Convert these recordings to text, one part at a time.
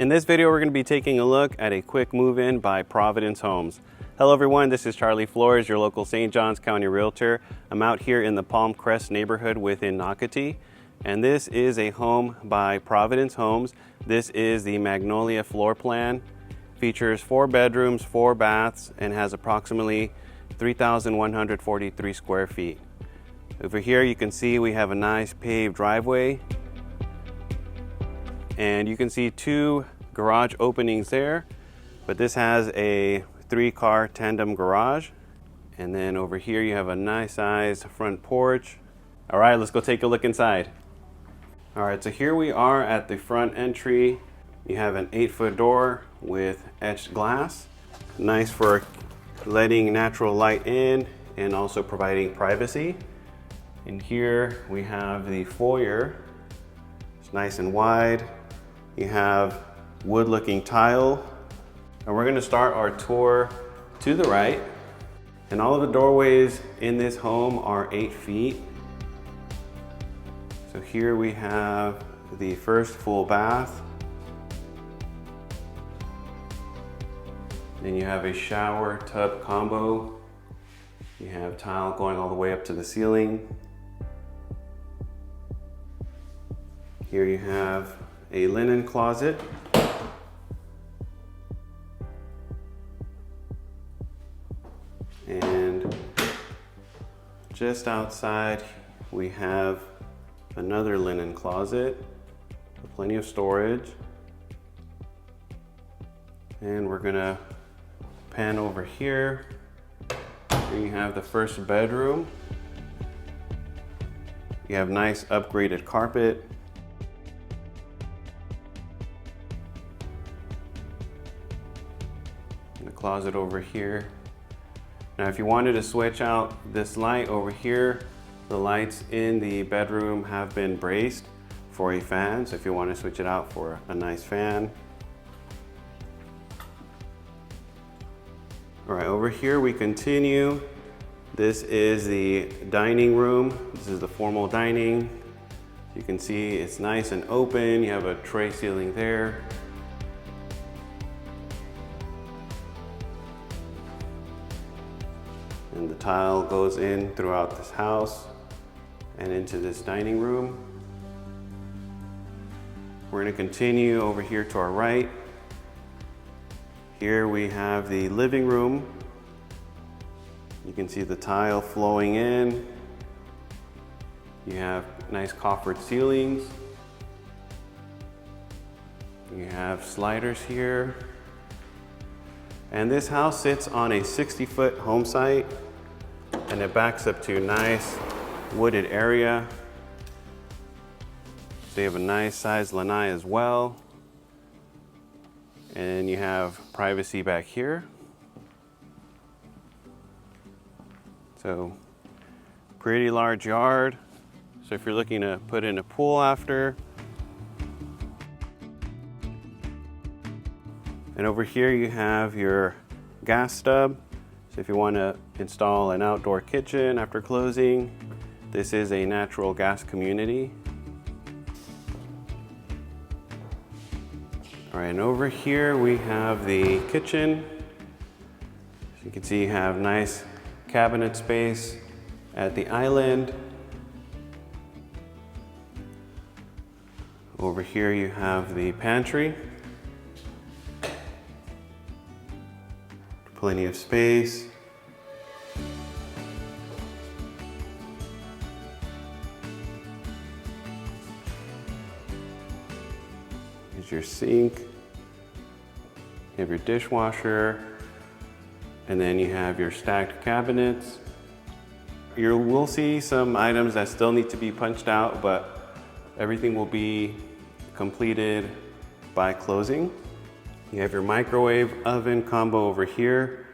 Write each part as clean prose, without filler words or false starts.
In this video, we're going to be taking a look at a quick move-in by Providence Homes. Hello everyone, this is Charlie Flores, your local St. Johns County Realtor. I'm out here in the Palm Crest neighborhood within Nocatee, and this is a home by Providence Homes. This is the Magnolia floor plan. Features 4 bedrooms, 4 baths, and has approximately 3,143 square feet. Over here you can see we have a nice paved driveway, and you can see 2 garage openings there, but this has a 3-car tandem garage. And then over here you have a nice sized front porch. All right, let's go take a look inside. All right, so here we are at the front entry. You have an 8-foot door with etched glass, nice for letting natural light in and also providing privacy. And here we have the foyer. It's nice and wide. You have wood looking tile, and we're going to start our tour to the right. And all of the doorways in this home are 8 feet. So here we have the first full bath. Then you have a shower tub combo. You have tile going all the way up to the ceiling. Here you have a linen closet. And just outside we have another linen closet with plenty of storage. And we're gonna pan over here. Here you have the first bedroom. You have nice upgraded carpet. And the closet over here. Now if you wanted to switch out this light over here, the lights in the bedroom have been braced for a fan, so if you want to switch it out for a nice fan. All right, over here we continue. This is the dining room. This is the formal dining. You can see it's nice and open. You have a tray ceiling there. And the tile goes in throughout this house and into this dining room. We're going to continue over here to our right. Here we have the living room. You can see the tile flowing in. You have nice coffered ceilings. You have sliders here. And this house sits on a 60-foot home site, and it backs up to a nice wooded area. So you have a nice sized lanai as well. And you have privacy back here. So pretty large yard. So if you're looking to put in a pool after. And over here you have your gas stub. So if you want to install an outdoor kitchen after closing, this is a natural gas community. All right, and over here we have the kitchen. As you can see, you have nice cabinet space at the island. Over here you have the pantry. Plenty of space. Here's your sink. You have your dishwasher, and then you have your stacked cabinets. You will see some items that still need to be punched out, but everything will be completed by closing. You have your microwave oven combo over here.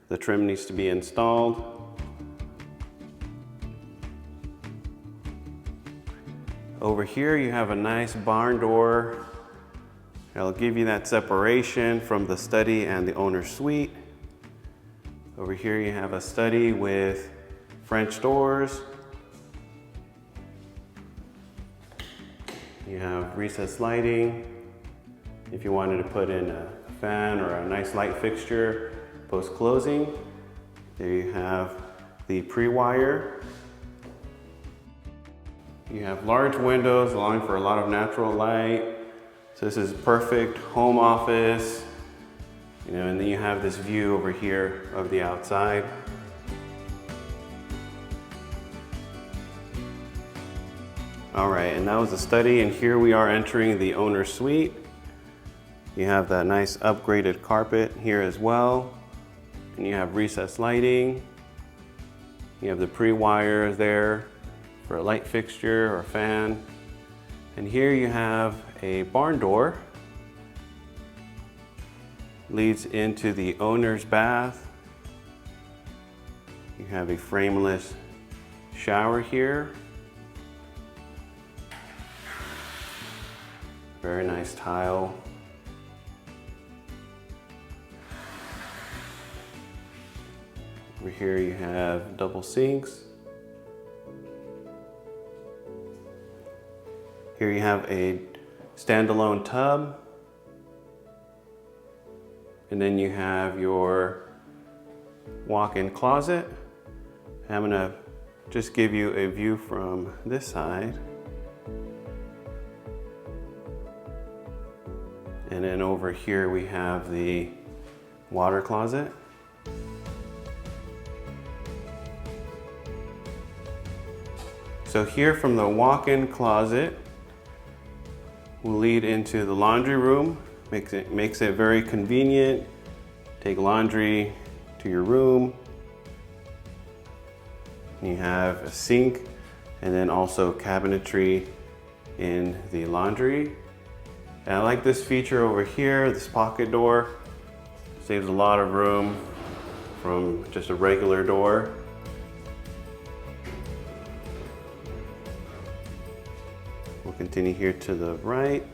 The trim needs to be installed. Over here you have a nice barn door. It'll give you that separation from the study and the owner's suite. Over here you have a study with French doors. You have recessed lighting. if you wanted to put in a fan or a nice light fixture post-closing. There you have the pre-wire. You have large windows allowing for a lot of natural light. So this is perfect home office, and then you have this view over here of the outside. All right, and that was the study, and here we are entering the owner's suite. You have that nice upgraded carpet here as well, and you have recessed lighting. You have the pre-wires there for a light fixture or fan. And here you have a barn door. Leads into the owner's bath. You have a frameless shower here. Very nice tile. Over here you have double sinks. Here you have a standalone tub. And then you have your walk-in closet. I'm gonna just give you a view from this side. And then over here we have the water closet. So here from the walk-in closet, we'll lead into the laundry room. Makes it very convenient. Take laundry to your room. You have a sink and then also cabinetry in the laundry. And I like this feature over here, this pocket door. Saves a lot of room from just a regular door. We'll continue here to the right.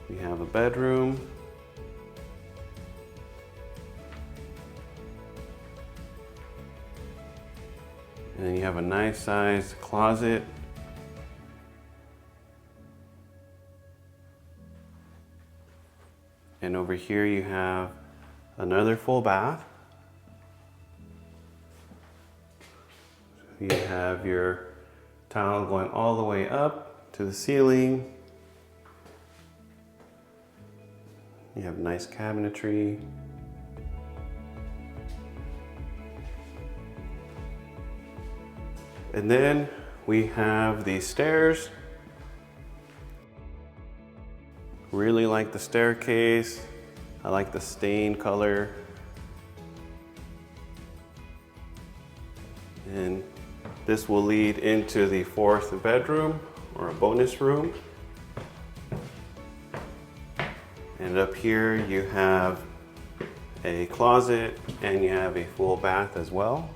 We have a bedroom. And then you have a nice sized closet. And over here you have another full bath. You have your tile going all the way up to the ceiling. You have nice cabinetry. And then we have these stairs. Really like the staircase. I like the stain color. And this will lead into the fourth bedroom or a bonus room. And up here you have a closet and you have a full bath as well.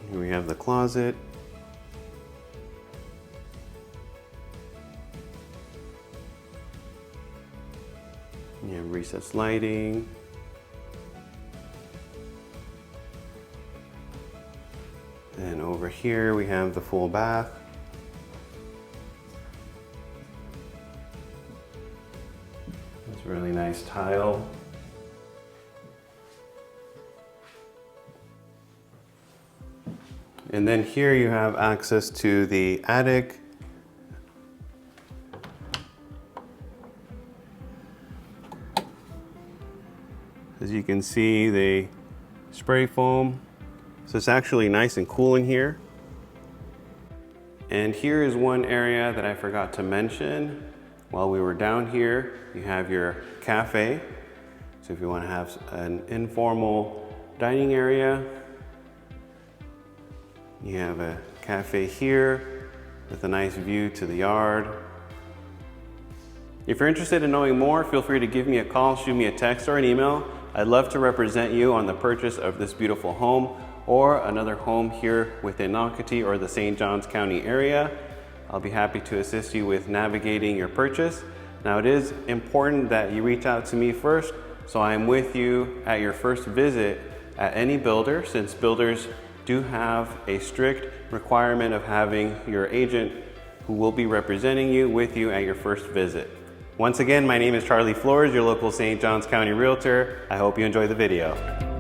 Here we have the closet. You have recessed lighting. And over here we have the full bath. It's really nice tile. And then here you have access to the attic. As you can see, the spray foam. So it's actually nice and cool in here. And here is one area that I forgot to mention. While we were down here, you have your cafe. So if you want to have an informal dining area, you have a cafe here with a nice view to the yard. If you're interested in knowing more, feel free to give me a call, shoot me a text or an email. I'd love to represent you on the purchase of this beautiful home or another home here within Nocatee or the St. Johns County area. I'll be happy to assist you with navigating your purchase. Now it is important that you reach out to me first, so I'm with you at your first visit at any builder, since builders do have a strict requirement of having your agent who will be representing you with you at your first visit. Once again, my name is Charlie Flores, your local St. Johns County Realtor. I hope you enjoy the video.